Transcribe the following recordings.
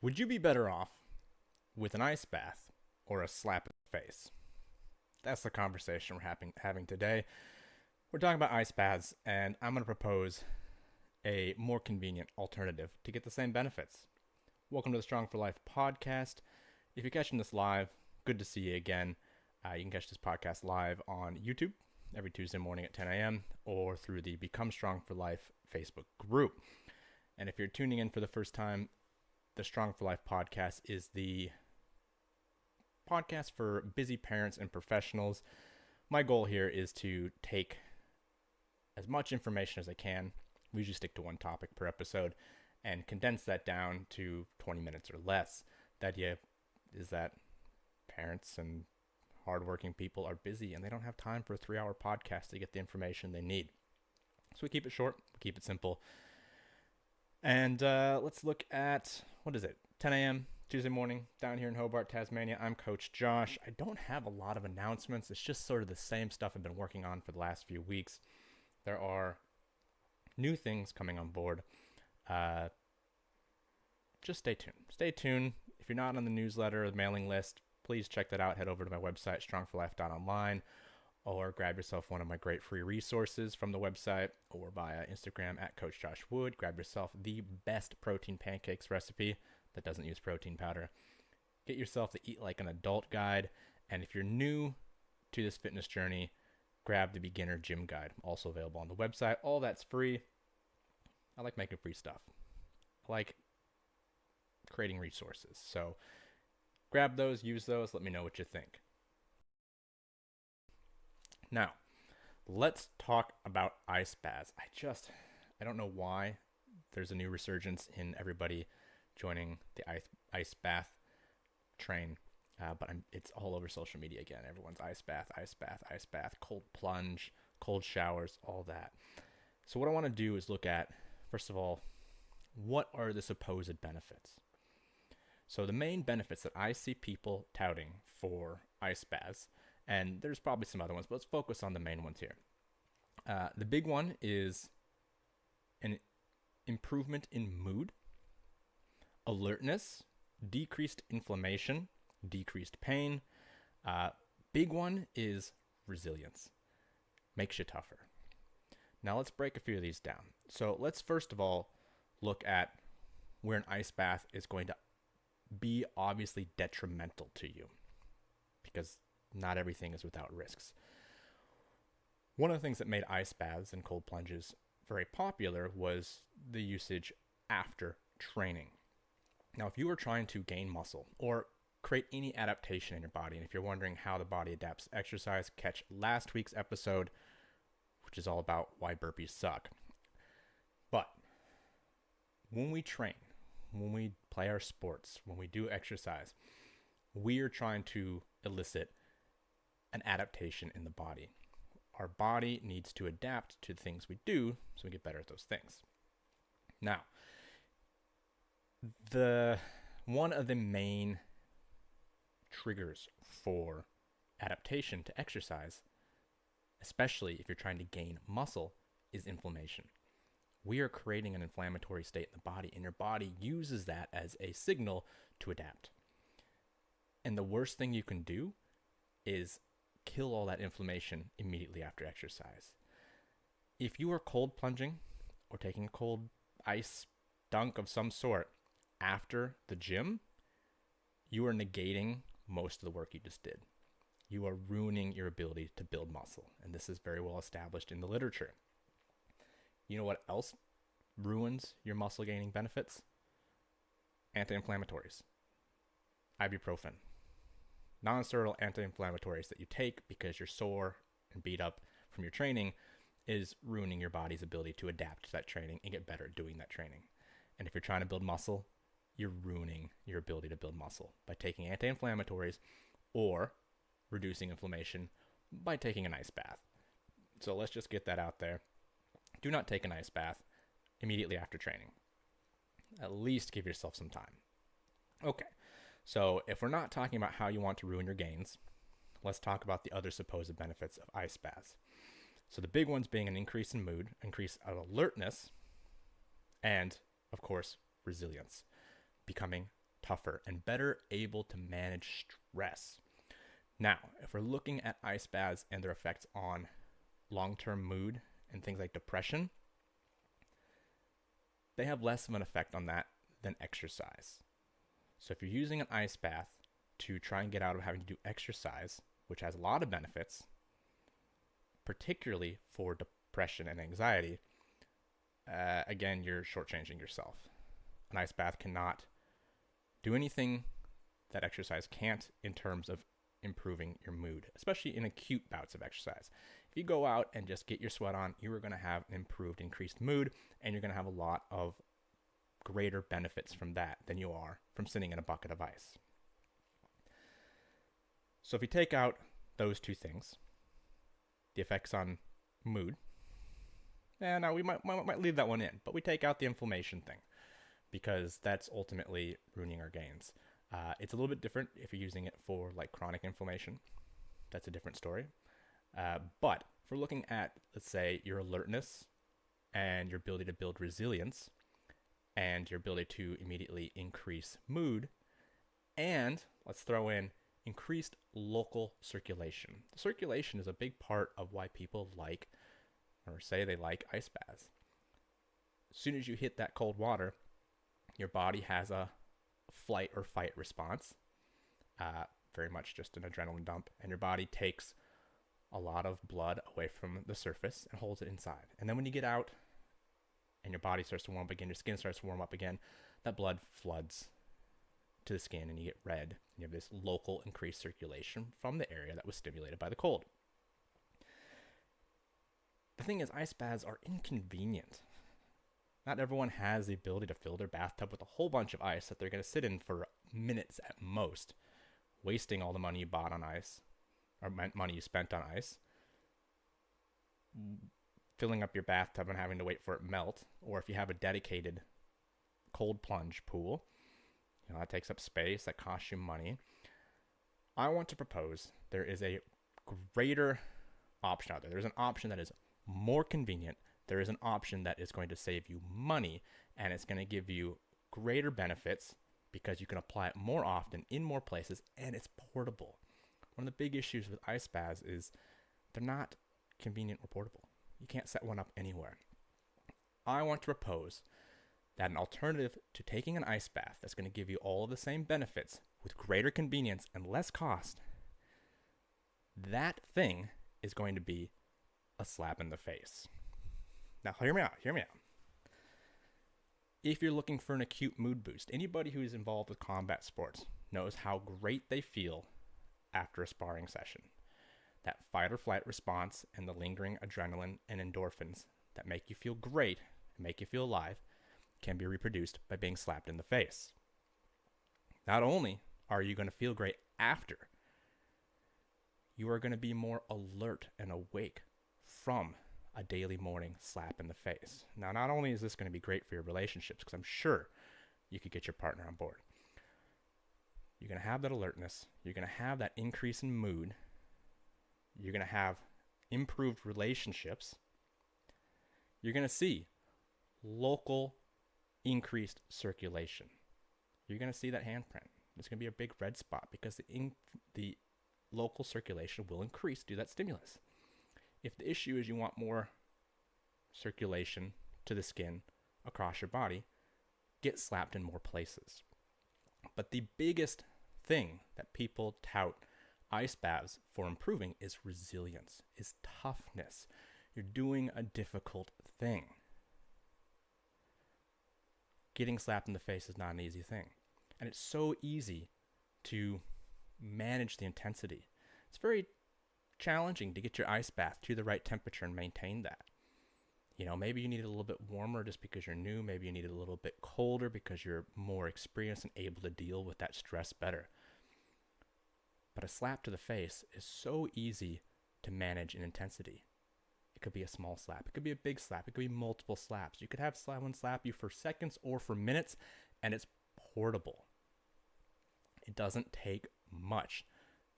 Would you be better off with an ice bath or a slap in the face? That's the conversation we're having today. We're talking about ice baths, and I'm going to propose a more convenient alternative to get the same benefits. Welcome to the Strong for Life podcast. If you're catching this live, good to see you again. You can catch this podcast live on YouTube every Tuesday morning at 10 a.m. or through the Become Strong for Life Facebook group. And if you're tuning in for the first time, the Strong for Life podcast is the podcast for busy parents and professionals. My goal here is to take as much information as I can. We usually stick to one topic per episode and condense that down to 20 minutes or less. The idea is that parents and hardworking people are busy and they don't have time for a 3-hour podcast to get the information they need. So we keep it short, we keep it simple. And let's look at, 10 a.m. Tuesday morning down here in Hobart, Tasmania. I'm Coach Josh. I don't have a lot of announcements. It's just sort of the same stuff I've been working on for the last few weeks. There are new things coming on board. Just stay tuned. Stay tuned. If you're not on the newsletter or the mailing list, please check that out. Head over to my website, strongforlife.online, or grab yourself one of my great free resources from the website or via Instagram at Coach Josh Wood. Grab yourself the best protein pancakes recipe that doesn't use protein powder. Get yourself the Eat Like an Adult guide. And if you're new to this fitness journey, grab the beginner gym guide, also available on the website. All that's free. I like making free stuff. I like creating resources. So grab those, use those, let me know what you think. Now, let's talk about ice baths. I don't know why there's a new resurgence in everybody joining the ice bath train, but it's all over social media again. Everyone's ice bath, ice bath, ice bath, cold plunge, cold showers, all that. So what I want to do is look at, first of all, what are the supposed benefits? So the main benefits that I see people touting for ice baths, and there's probably some other ones, but let's focus on the main ones here. The big one is an improvement in mood, alertness, decreased inflammation, decreased pain. Big one is resilience. Makes you tougher. Now let's break a few of these down. So let's first of all look at where an ice bath is going to be obviously detrimental to you, because not everything is without risks. One of the things that made ice baths and cold plunges very popular was the usage after training. Now, if you were trying to gain muscle or create any adaptation in your body, and if you're wondering how the body adapts to exercise, catch last week's episode, which is all about why burpees suck. But when we train, when we play our sports, when we do exercise, we are trying to elicit an adaptation in the body. Our body needs to adapt to the things we do so we get better at those things. Now, one of the main triggers for adaptation to exercise, especially if you're trying to gain muscle, is inflammation. We are creating an inflammatory state in the body, and your body uses that as a signal to adapt. And the worst thing you can do is kill all that inflammation immediately after exercise. If you are cold plunging or taking a cold ice dunk of some sort after the gym, you are negating most of the work you just did. You are ruining your ability to build muscle, and this is very well established in the literature. You know what else ruins your muscle gaining benefits? Anti-inflammatories. Ibuprofen. Non-steroidal anti-inflammatories that you take because you're sore and beat up from your training is ruining your body's ability to adapt to that training and get better at doing that training. And if you're trying to build muscle, you're ruining your ability to build muscle by taking anti-inflammatories or reducing inflammation by taking an ice bath. So let's just get that out there. Do not take an ice bath immediately after training. At least give yourself some time. Okay, so if we're not talking about how you want to ruin your gains, let's talk about the other supposed benefits of ice baths. So the big ones being an increase in mood, increase of alertness, and of course, resilience, becoming tougher, and better able to manage stress. Now, if we're looking at ice baths and their effects on long-term mood and things like depression, they have less of an effect on that than exercise. So if you're using an ice bath to try and get out of having to do exercise, which has a lot of benefits, particularly for depression and anxiety, again, you're shortchanging yourself. An ice bath cannot do anything that exercise can't in terms of improving your mood, especially in acute bouts of exercise. If you go out and just get your sweat on, you are going to have an improved, increased mood, and you're going to have a lot of greater benefits from that than you are from sitting in a bucket of ice. So if you take out those two things, the effects on mood, now we might leave that one in, but we take out the inflammation thing because that's ultimately ruining our gains. It's a little bit different if you're using it for like chronic inflammation. That's a different story. But if we're looking at, let's say, your alertness and your ability to build resilience and your ability to immediately increase mood, and let's throw in increased local circulation. Circulation is a big part of why people like or say they like ice baths. As soon as you hit that cold water, your body has a flight or fight response, very much just an adrenaline dump, and your body takes a lot of blood away from the surface and holds it inside. And then when you get out and your body starts to warm up again, your skin starts to warm up again, that blood floods to the skin and you get red. And you have this local increased circulation from the area that was stimulated by the cold. The thing is, ice baths are inconvenient. Not everyone has the ability to fill their bathtub with a whole bunch of ice that they're going to sit in for minutes at most, wasting all the money you bought on ice, or money you spent on ice, filling up your bathtub and having to wait for it melt. Or if you have a dedicated cold plunge pool, that takes up space, that costs you money. I want to propose there is a greater option out there. There's an option that is more convenient. There is an option that is going to save you money, and it's going to give you greater benefits because you can apply it more often in more places, and it's portable. One of the big issues with ice baths is they're not convenient or portable. You can't set one up anywhere. I want to propose that an alternative to taking an ice bath that's going to give you all of the same benefits with greater convenience and less cost, that thing is going to be a slap in the face. Now, hear me out. If you're looking for an acute mood boost, anybody who is involved with combat sports knows how great they feel after a sparring session. That fight or flight response and the lingering adrenaline and endorphins that make you feel great and make you feel alive can be reproduced by being slapped in the face. Not only are you going to feel great after, you are going to be more alert and awake from a daily morning slap in the face. Now, not only is this going to be great for your relationships, because I'm sure you could get your partner on board, you're going to have that alertness, you're going to have that increase in mood, you're going to have improved relationships, you're going to see local increased circulation. You're going to see that handprint. There's going to be a big red spot because the local circulation will increase due to that stimulus. If the issue is you want more circulation to the skin across your body, get slapped in more places. But the biggest thing that people tout ice baths for improving is resilience, is toughness. You're doing a difficult thing. Getting slapped in the face is not an easy thing. And it's so easy to manage the intensity. It's very challenging to get your ice bath to the right temperature and maintain that. Maybe you need it a little bit warmer just because you're new. Maybe you need it a little bit colder because you're more experienced and able to deal with that stress better. But a slap to the face is so easy to manage in intensity. It could be a small slap. It could be a big slap. It could be multiple slaps. You could have someone slap you for seconds or for minutes, and it's portable. It doesn't take much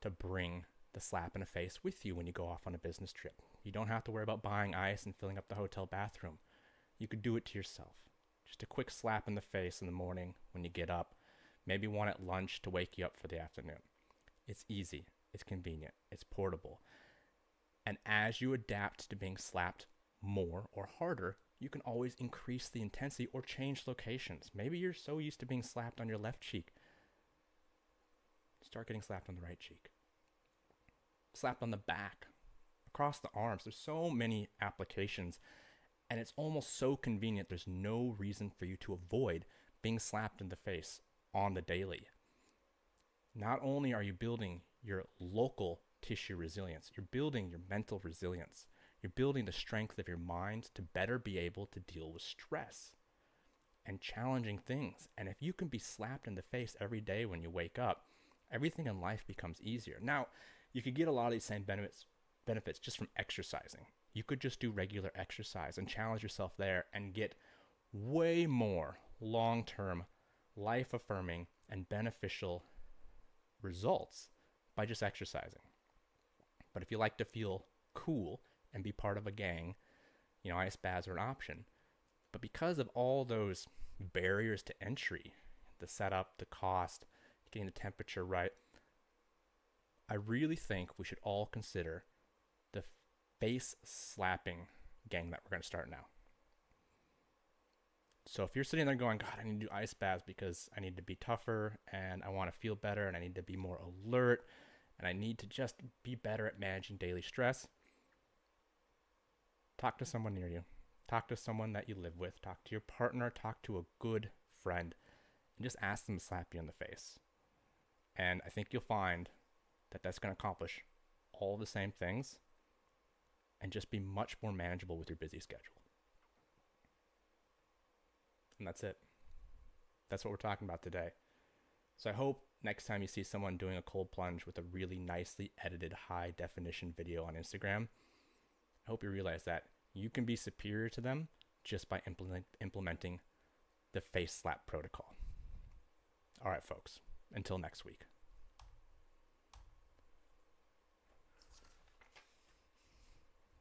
to bring the slap in the face with you when you go off on a business trip. You don't have to worry about buying ice and filling up the hotel bathroom. You could do it to yourself. Just a quick slap in the face in the morning when you get up maybe one at lunch to wake you up for the afternoon. It's easy, it's convenient, it's portable. And as you adapt to being slapped more or harder, you can always increase the intensity or change locations. Maybe you're so used to being slapped on your left cheek. Start getting slapped on the right cheek. Slapped on the back, across the arms. There's so many applications, and it's almost so convenient. There's no reason for you to avoid being slapped in the face on the daily. Not only are you building your local tissue resilience, you're building your mental resilience. You're building the strength of your mind to better be able to deal with stress and challenging things. And if you can be slapped in the face every day when you wake up, everything in life becomes easier. Now, you could get a lot of these same benefits just from exercising. You could just do regular exercise and challenge yourself there and get way more long-term, life-affirming, and beneficial results by just exercising. But if you like to feel cool and be part of a gang, ice baths are an option. But because of all those barriers to entry, the setup, the cost, getting the temperature right, I really think we should all consider the face slapping gang that we're going to start now. So if you're sitting there going, God, I need to do ice baths because I need to be tougher and I want to feel better and I need to be more alert and I need to just be better at managing daily stress, talk to someone near you. Talk to someone that you live with. Talk to your partner. Talk to a good friend. And just ask them to slap you in the face. And I think you'll find that that's going to accomplish all the same things and just be much more manageable with your busy schedule. And that's it. That's what we're talking about today. So I hope next time you see someone doing a cold plunge with a really nicely edited high definition video on Instagram, I hope you realize that you can be superior to them just by implementing the face slap protocol. All right, folks, until next week.